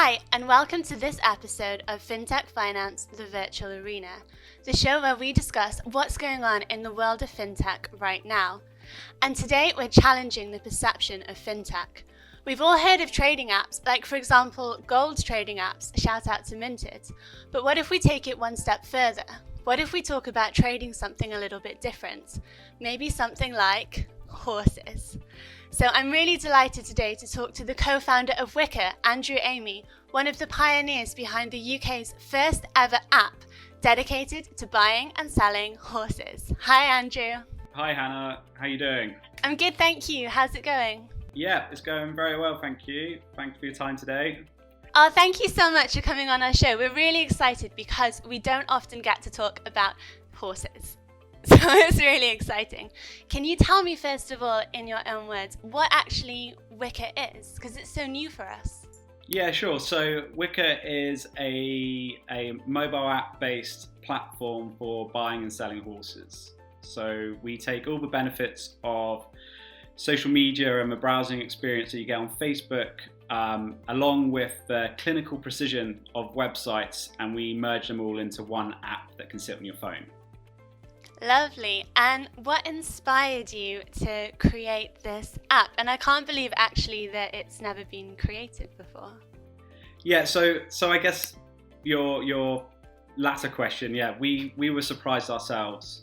Hi, and welcome to this episode of Fintech Finance, the Virtual Arena, the show where we discuss what's going on in the world of fintech right now. And today we're challenging the perception of fintech. We've all heard of trading apps, like for example, gold trading apps, shout out to Minted. But what if we take it one step further? What if we talk about trading something a little bit different? Maybe something like horses. So I'm really delighted today to talk to the co-founder of Wicker, Andrew Amy, one of the pioneers behind the UK's first ever app dedicated to buying and selling horses. Hi Andrew. Hi Hannah, how you doing? I'm good, thank you. How's it going? Yeah, it's going very well, thank you. Thanks for your time today. Oh, thank you so much for coming on our show. We're really excited because we don't often get to talk about horses. So it's really exciting. Can you tell me, first of all, in your own words, what actually Wicker is? Because it's so new for us. Yeah, sure. So Wicker is a mobile app-based platform for buying and selling horses. So we take all the benefits of social media and the browsing experience that you get on Facebook, along with the clinical precision of websites, and we merge them all into one app that can sit on your phone. Lovely. And what inspired you to create this app? And I can't believe actually that it's never been created before. Yeah, so I guess your latter question, yeah, we were surprised ourselves.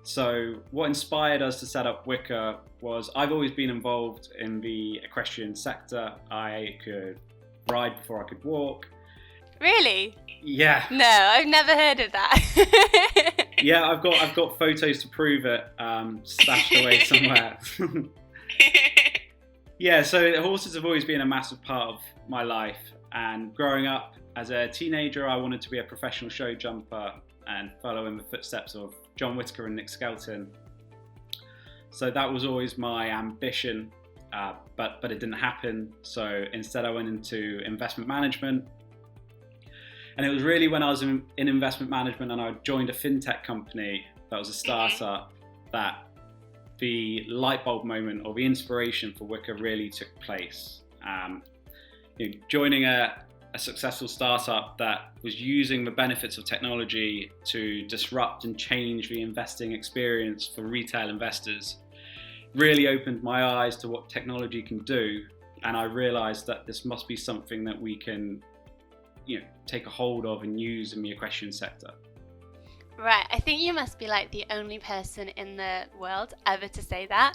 So what inspired us to set up Wicker was I've always been involved in the equestrian sector. I could ride before I could walk. Really? Yeah. No, I've never heard of that. Yeah, I've got photos to prove it, stashed away somewhere. Yeah, so horses have always been a massive part of my life, and growing up as a teenager, I wanted to be a professional show jumper and follow in the footsteps of John Whicker and Nick Skelton. So that was always my ambition, but it didn't happen. So instead I went into investment management. And it was really when I was in investment management and I joined a fintech company that was a startup that the light bulb moment or the inspiration for Wicker really took place. Joining a successful startup that was using the benefits of technology to disrupt and change the investing experience for retail investors really opened my eyes to what technology can do. And I realized that this must be something that we can take a hold of and use in the equestrian sector. Right, I think you must be like the only person in the world ever to say that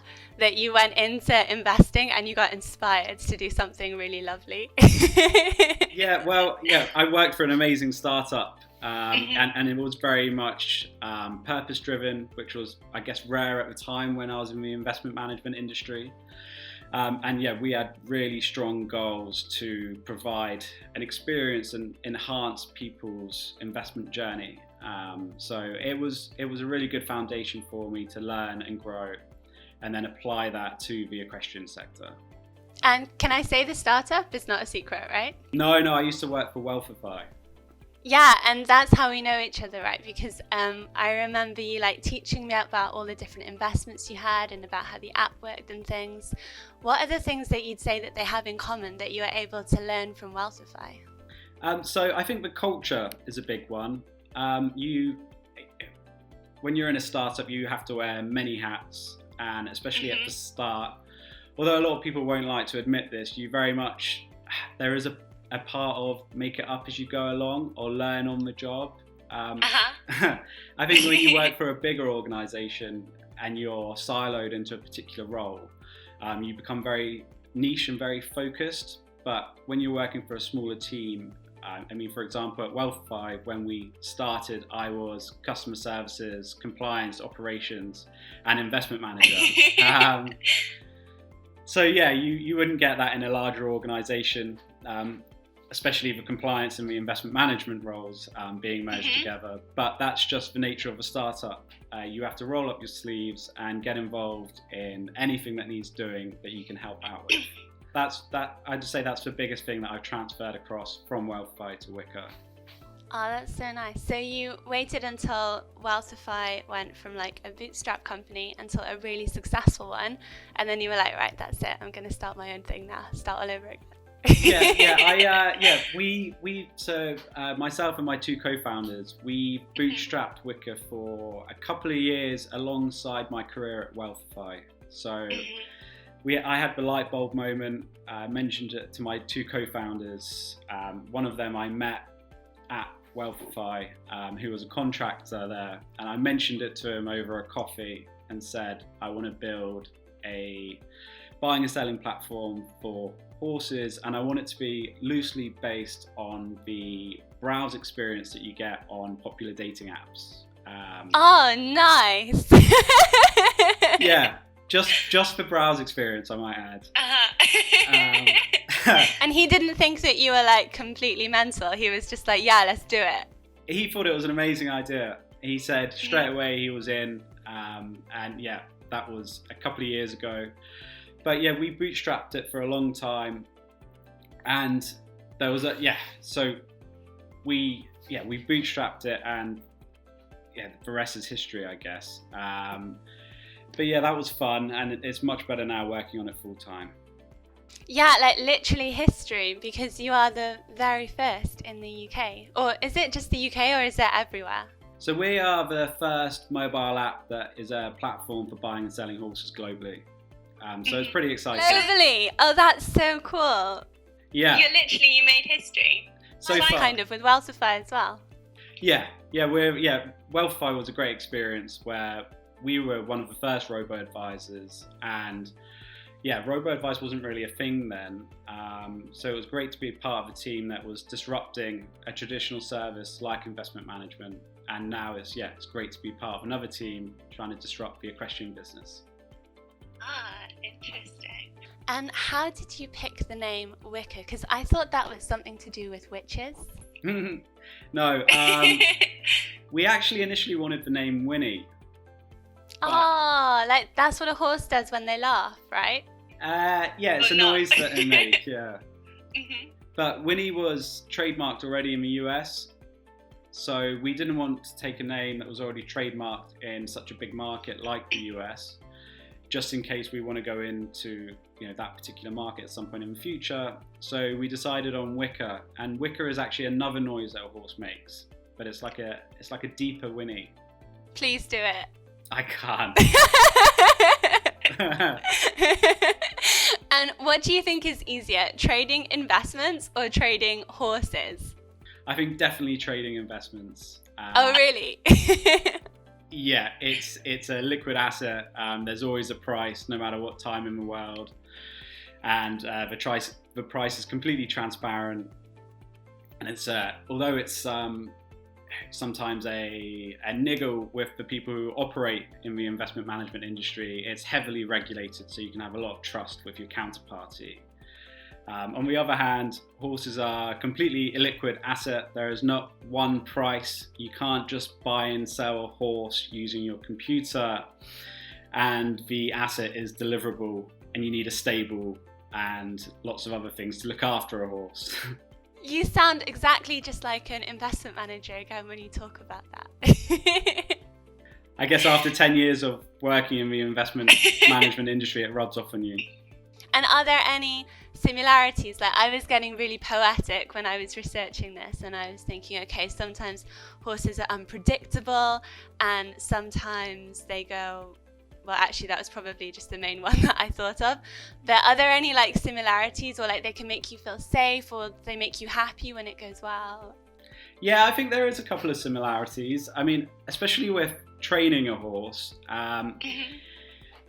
you went into investing and you got inspired to do something really lovely. Yeah, I worked for an amazing startup and it was very much purpose driven, which was, I guess, rare at the time when I was in the investment management industry. We had really strong goals to provide an experience and enhance people's investment journey. So it was a really good foundation for me to learn and grow, and then apply that to the equestrian sector. And can I say the startup is not a secret, right? No, I used to work for Wealthify. Yeah, and that's how we know each other, right? Because I remember you teaching me about all the different investments you had and about how the app worked and things. What are the things that you'd say that they have in common that you were able to learn from Wealthify? So I think the culture is a big one. When you're in a startup, you have to wear many hats, and especially at the start, although a lot of people won't like to admit this, there is a part of make it up as you go along or learn on the job. I think when you work for a bigger organization and you're siloed into a particular role, you become very niche and very focused. But when you're working for a smaller team, for example, at Wealthify, when we started, I was customer services, compliance, operations, and investment manager. So yeah, you wouldn't get that in a larger organization. Especially the compliance and the investment management roles being merged together. But that's just the nature of a startup. You have to roll up your sleeves and get involved in anything that needs doing that you can help out with. I'd say that's the biggest thing that I've transferred across from Wealthify to Wicker. Oh, that's so nice. So you waited until Wealthify went from a bootstrap company until a really successful one, and then you were like, right, that's it, I'm going to start my own thing now, start all over again. Myself and my two co-founders, we bootstrapped Wicker for a couple of years alongside my career at Wealthify. So I had the light bulb moment. I mentioned it to my two co-founders. One of them I met at Wealthify, who was a contractor there, and I mentioned it to him over a coffee and said, I want to build a buying and selling platform for horses, and I want it to be loosely based on the browse experience that you get on popular dating apps. Oh, nice. Yeah, just the browse experience, I might add. And he didn't think that you were like completely mental. He was just like, yeah, let's do it. He thought it was an amazing idea. He said straight away he was in, and yeah, that was a couple of years ago. But yeah, we bootstrapped it for a long time, and there was we bootstrapped it, and yeah, the rest is history, I guess. But yeah, that was fun, and it's much better now working on it full time. Yeah, like literally history, because you are the very first in the UK. Or is it just the UK, or is it everywhere? So we are the first mobile app that is a platform for buying and selling horses globally. So it's pretty exciting. Globally? Oh, that's so cool. Yeah. You made history. So far. Kind of with Wealthify as well. Yeah. Wealthify was a great experience where we were one of the first robo-advisors, and yeah, robo-advice wasn't really a thing then. So it was great to be part of a team that was disrupting a traditional service like investment management. And now it's great to be part of another team trying to disrupt the equestrian business. Ah, interesting. And how did you pick the name Wicker? Because I thought that was something to do with witches. No, we actually initially wanted the name Winnie. Oh, like that's what a horse does when they laugh, right? Yeah, it's a noise that they make, yeah. But Winnie was trademarked already in the US, so we didn't want to take a name that was already trademarked in such a big market like the US, just in case we want to go into that particular market at some point in the future. So we decided on Wicker, and Wicker is actually another noise that a horse makes, but it's like a deeper whinny. Please do it. I can't. And what do you think is easier, trading investments or trading horses? I think definitely trading investments. Oh, really? Yeah, it's a liquid asset. There's always a price, no matter what time in the world, and the price is completely transparent. And it's although it's sometimes a niggle with the people who operate in the investment management industry, it's heavily regulated, so you can have a lot of trust with your counterparty. On the other hand, horses are a completely illiquid asset. There is not one price. You can't just buy and sell a horse using your computer, and the asset is deliverable, and you need a stable and lots of other things to look after a horse. You sound exactly just like an investment manager again when you talk about that. I guess after 10 years of working in the investment management industry, it rubs off on you. And are there any similarities? Like, I was getting really poetic when I was researching this, and I was thinking, okay, sometimes horses are unpredictable, and sometimes they go, well, actually, that was probably just the main one that I thought of. But are there any like similarities, or like they can make you feel safe, or they make you happy when it goes well? Yeah, I think there is a couple of similarities. I mean, especially with training a horse.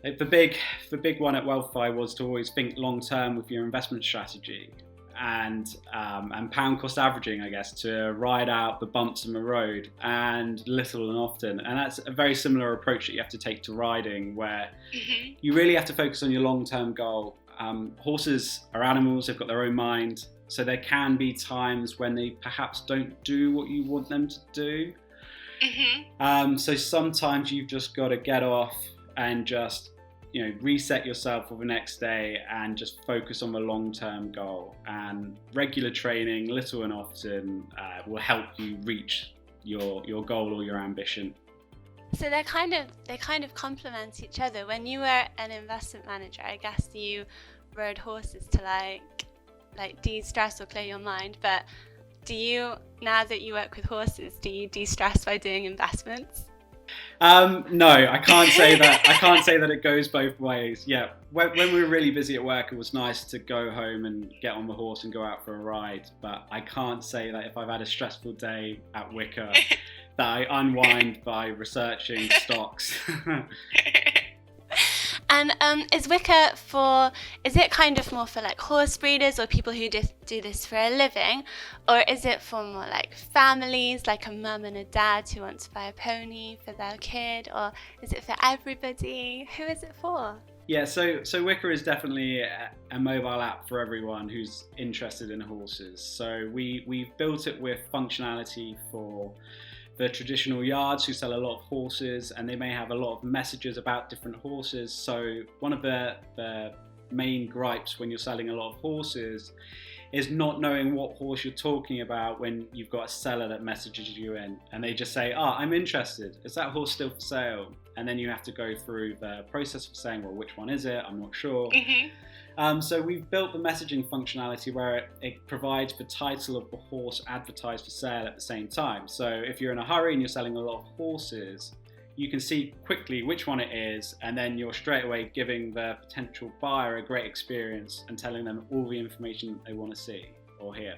The big one at Wealthify was to always think long term with your investment strategy, and pound cost averaging, I guess, to ride out the bumps in the road, and little and often. And that's a very similar approach that you have to take to riding, where you really have to focus on your long term goal. Horses are animals; they've got their own mind, so there can be times when they perhaps don't do what you want them to do. So sometimes you've just got to get off and just reset yourself for the next day and just focus on the long-term goal. And regular training, little and often, will help you reach your goal or your ambition. So they kind of complement each other. When you were an investment manager, I guess you rode horses to like like de-stress or clear your mind, but do you, now that you work with horses, do you de-stress by doing investments? No, I can't say that. I can't say that it goes both ways. Yeah, when we were really busy at work, it was nice to go home and get on the horse and go out for a ride. But I can't say that if I've had a stressful day at Wicker, that I unwind by researching stocks. And is Wicker is it kind of more for like horse breeders or people who just do this for a living? Or is it for more like families, like a mum and a dad who want to buy a pony for their kid? Or is it for everybody? Who is it for? Yeah, so Wicker is definitely a mobile app for everyone who's interested in horses. So we've built it with functionality for the traditional yards who sell a lot of horses, and they may have a lot of messages about different horses. So one of the main gripes when you're selling a lot of horses is not knowing what horse you're talking about when you've got a seller that messages you in and they just say, I'm interested, is that horse still for sale? And then you have to go through the process of saying, well, which one is it? I'm not sure. So we've built the messaging functionality where it provides the title of the horse advertised for sale at the same time. So if you're in a hurry and you're selling a lot of horses, you can see quickly which one it is, and then you're straight away giving the potential buyer a great experience and telling them all the information they want to see or hear.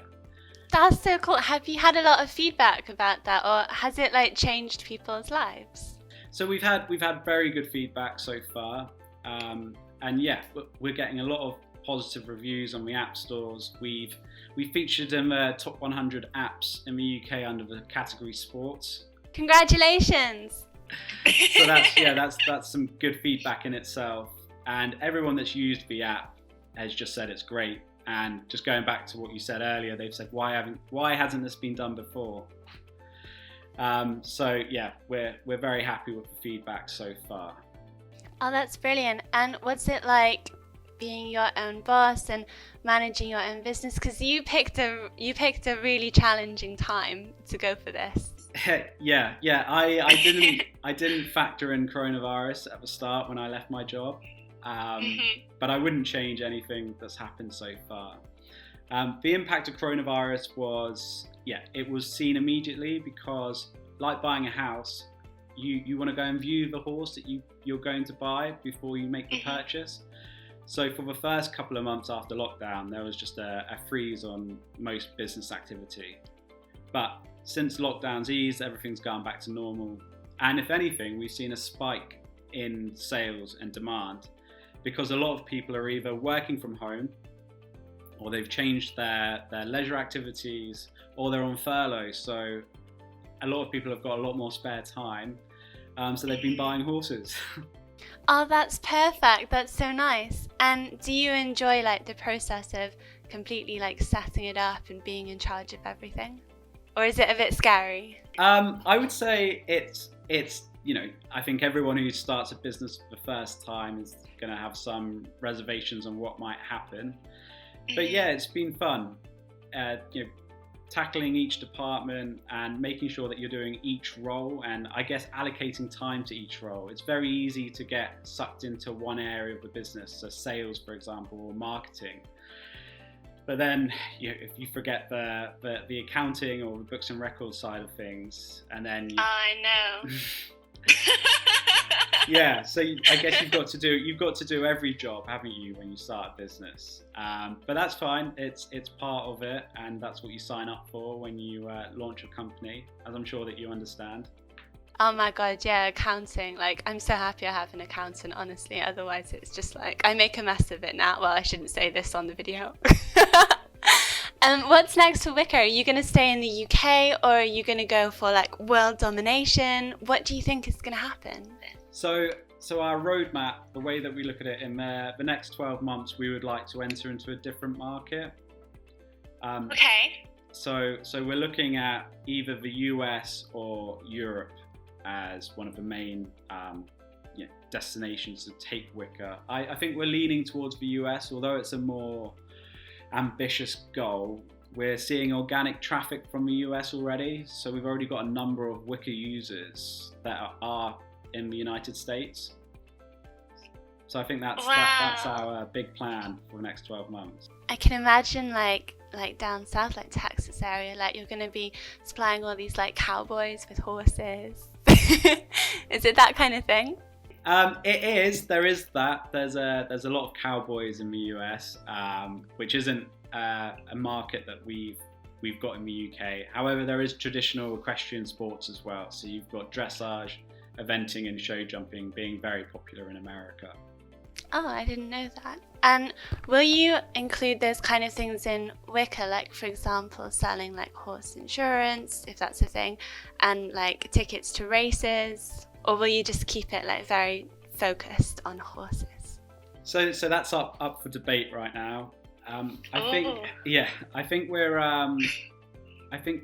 That's so cool. Have you had a lot of feedback about that, or has it like changed people's lives? So we've had very good feedback so far. And yeah, we're getting a lot of positive reviews on the app stores. We featured in the top 100 apps in the UK under the category sports. Congratulations! So that's some good feedback in itself. And everyone that's used the app has just said it's great. And just going back to what you said earlier, they've said, why hasn't this been done before? So yeah, we're very happy with the feedback so far. Oh, that's brilliant. And what's it like being your own boss and managing your own business? Because you picked a really challenging time to go for this. Yeah. I didn't factor in coronavirus at the start when I left my job, but I wouldn't change anything that's happened so far. The impact of coronavirus was seen immediately because, like buying a house, you want to go and view the horse that you're going to buy before you make the purchase. So for the first couple of months after lockdown, there was just a freeze on most business activity. But since lockdown's eased, everything's gone back to normal. And if anything, we've seen a spike in sales and demand because a lot of people are either working from home, or they've changed their leisure activities, or they're on furlough. So a lot of people have got a lot more spare time, so they've been buying horses. Oh, that's perfect. That's so nice. And do you enjoy like the process of completely like setting it up and being in charge of everything? Or is it a bit scary? I would say it's I think everyone who starts a business for the first time is going to have some reservations on what might happen. But yeah, it's been fun. Tackling each department and making sure that you're doing each role, and I guess allocating time to each role. It's very easy to get sucked into one area of the business, so sales, for example, or marketing. But then if you forget the accounting or the books and records side of things, and then I know. Yeah, so I guess you've got to do every job, haven't you, when you start a business? But that's fine. It's part of it, and that's what you sign up for when you launch a company, as I'm sure that you understand. Oh my god, yeah, accounting. Like, I'm so happy I have an accountant, honestly. Otherwise, it's just like I make a mess of it now. Well, I shouldn't say this on the video. What's next for Wicker? Are you going to stay in the UK, or are you going to go for like world domination? What do you think is going to happen? So our roadmap, the way that we look at it, in the next 12 months, we would like to enter into a different market. Okay. So we're looking at either the US or Europe as one of the main destinations to take Wicker. I think we're leaning towards the US, although it's a more ambitious goal. We're seeing organic traffic from the US already, so we've already got a number of Wicker users that are in the United States. So I think that's our big plan for the next 12 months. I can imagine like down south, like Texas area, like you're going to be supplying all these like cowboys with horses. Is it that kind of thing? It is. There is that. There's a lot of cowboys in the US, which isn't a market that we've got in the UK. However, there is traditional equestrian sports as well. So you've got dressage, eventing, and show jumping being very popular in America. Oh, I didn't know that. And will you include those kind of things in Wicker, like for example, selling like horse insurance, if that's a thing, and like tickets to races, or will you just keep it like very focused on horses? So that's up for debate right now. I think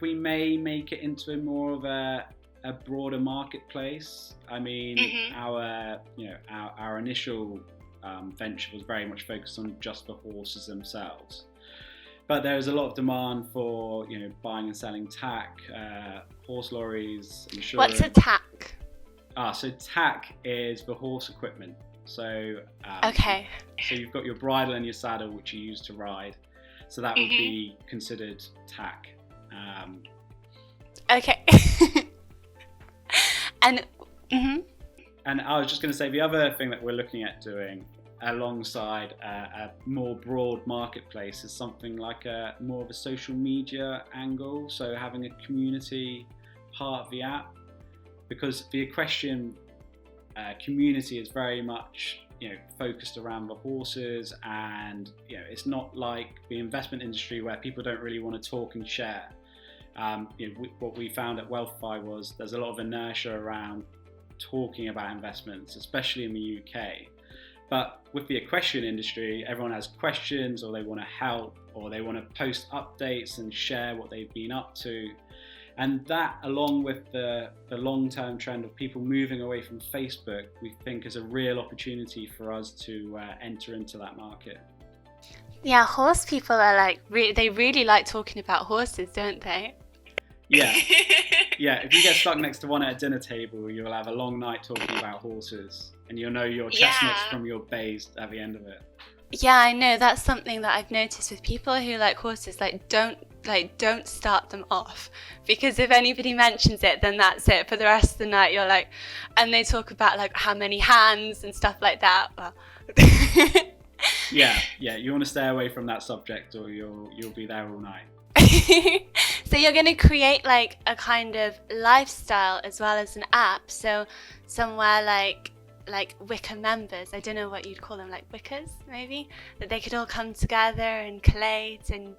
we may make it into more of a broader marketplace. I mean, our initial venture was very much focused on just the horses themselves, but there's a lot of demand for buying and selling tack, horse lorries, insurance. What's a tack? So tack is the horse equipment. So okay. So you've got your bridle and your saddle, which you use to ride. So that would be considered tack. Okay. And And I was just going to say, the other thing that we're looking at doing alongside a more broad marketplace is something like more of a social media angle. So having a community part of the app, because the equestrian community is very much focused around the horses, and it's not like the investment industry where people don't really want to talk and share. What we found at Wealthify was there's a lot of inertia around talking about investments, especially in the UK. But with the equestrian industry, everyone has questions, or they want to help, or they want to post updates and share what they've been up to. And that, along with the long-term trend of people moving away from Facebook, we think is a real opportunity for us to enter into that market. Yeah, horse people are like, they really like talking about horses, don't they? Yeah. Yeah, if you get stuck next to one at a dinner table, you'll have a long night talking about horses, and you'll know your chestnuts from your bays at the end of it. Yeah, I know. That's something that I've noticed with people who like horses. Don't start them off, because if anybody mentions it, then that's it for the rest of the night. You're like, and they talk about like how many hands and stuff like that. Well. Yeah, you want to stay away from that subject, or you'll be there all night. So you're going to create like a kind of lifestyle as well as an app. So somewhere like Wicker members, I don't know what you'd call them, like Wickers maybe, that they could all come together and collate, and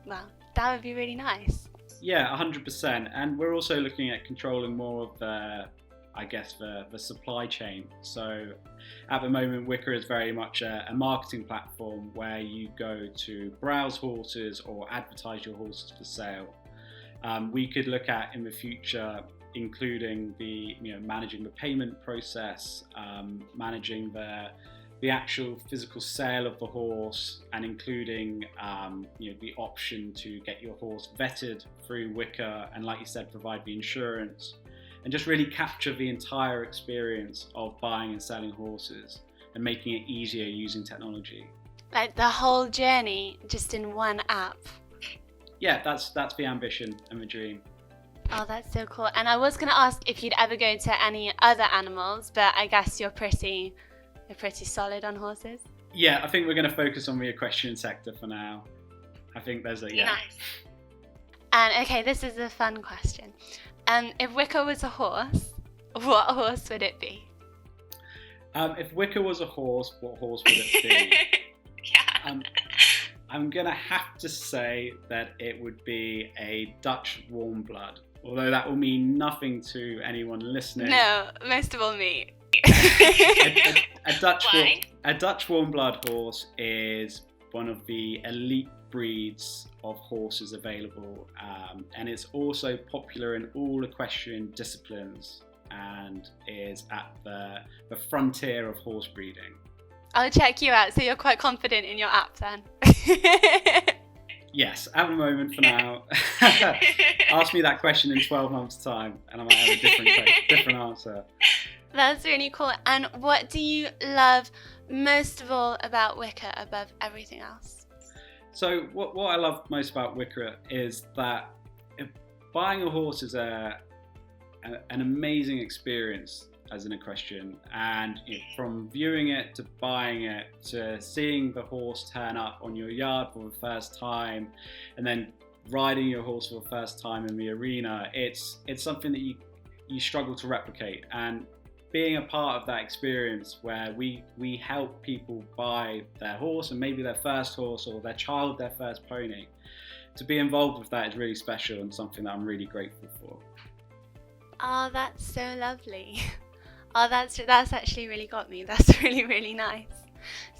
well, that would be really nice. Yeah, 100%. And we're also looking at controlling more of the supply chain. So at the moment, Wicker is very much a marketing platform where you go to browse horses or advertise your horses for sale. We could look at in the future including the managing the payment process, managing the actual physical sale of the horse, and including the option to get your horse vetted through Wicker, and like you said, provide the insurance, and just really capture the entire experience of buying and selling horses and making it easier using technology. Like the whole journey just in one app. Yeah, that's the ambition and the dream. Oh, that's so cool. And I was going to ask if you'd ever go to any other animals, but I guess you're pretty solid on horses. Yeah, I think we're going to focus on the equestrian sector for now. I think there's a Nice. And okay, this is a fun question. If Wicker was a horse, what horse would it be? If Wicker was a horse, what horse would it be? Yeah. I'm going to have to say that it would be a Dutch warm blood, although that will mean nothing to anyone listening. No, most of all me. A Dutch warm blood horse is one of the elite breeds of horses available, and it's also popular in all equestrian disciplines and is at the frontier of horse breeding. I'll check you out. So you're quite confident in your app then? Yes, at the moment for now. Ask me that question in 12 months' time and I might have a different answer. That's really cool. And what do you love most of all about Wicker above everything else? So what I love most about Wicker is that buying a horse is an amazing experience as an equestrian, and from viewing it to buying it to seeing the horse turn up on your yard for the first time and then riding your horse for the first time in the arena, it's something that you struggle to replicate. And being a part of that experience where we help people buy their horse, and maybe their first horse or their child their first pony, to be involved with that is really special and something that I'm really grateful for. Oh, that's so lovely. Oh, that's actually really got me. That's really, really nice.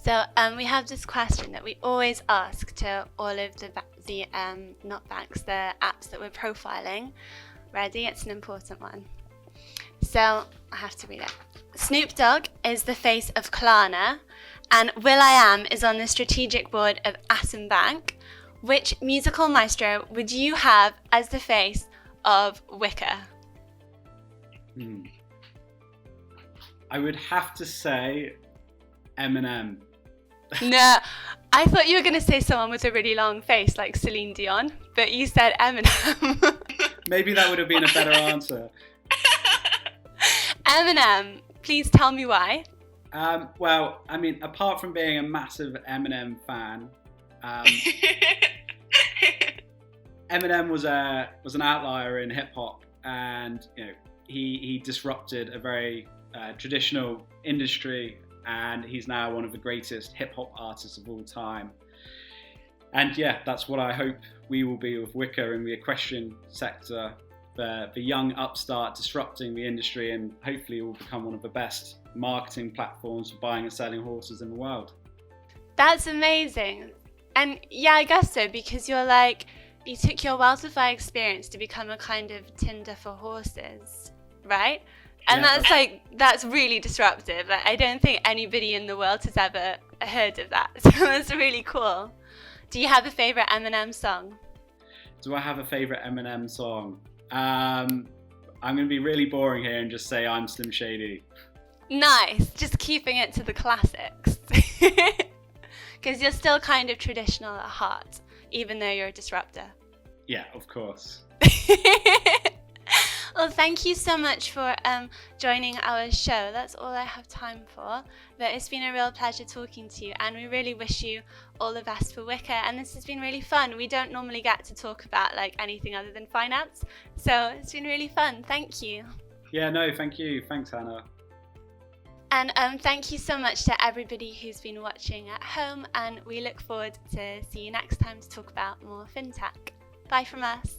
So we have this question that we always ask to all of the not banks, the apps that we're profiling. Ready? It's an important one. So I have to read it. Snoop Dogg is the face of Klarna, and will.i.am is on the strategic board of Atom Bank. Which musical maestro would you have as the face of Wicker? I would have to say Eminem. No, I thought you were going to say someone with a really long face like Celine Dion, but you said Eminem. Maybe that would have been a better answer. Eminem, please tell me why. Well, I mean, apart from being a massive Eminem fan, Eminem was an outlier in hip hop, and he disrupted a very traditional industry, and he's now one of the greatest hip hop artists of all time. And yeah, that's what I hope we will be with Wicker in the equestrian sector, the young upstart disrupting the industry, and hopefully will become one of the best marketing platforms for buying and selling horses in the world. That's amazing. And yeah, I guess so, because you took your wealth of experience to become a kind of Tinder for horses, right? And yeah, that's really disruptive. I don't think anybody in the world has ever heard of that. So that's really cool. Do you have a favourite Eminem song? Do I have a favourite Eminem song? I'm going to be really boring here and just say I'm Slim Shady. Nice. Just keeping it to the classics. Because you're still kind of traditional at heart, even though you're a disruptor. Yeah, of course. Well, thank you so much for joining our show. That's all I have time for. But it's been a real pleasure talking to you, and we really wish you all the best for Wicker. And this has been really fun. We don't normally get to talk about anything other than finance, so it's been really fun. Thank you. Yeah, no, thank you. Thanks, Hannah. And thank you so much to everybody who's been watching at home, and we look forward to see you next time to talk about more fintech. Bye from us.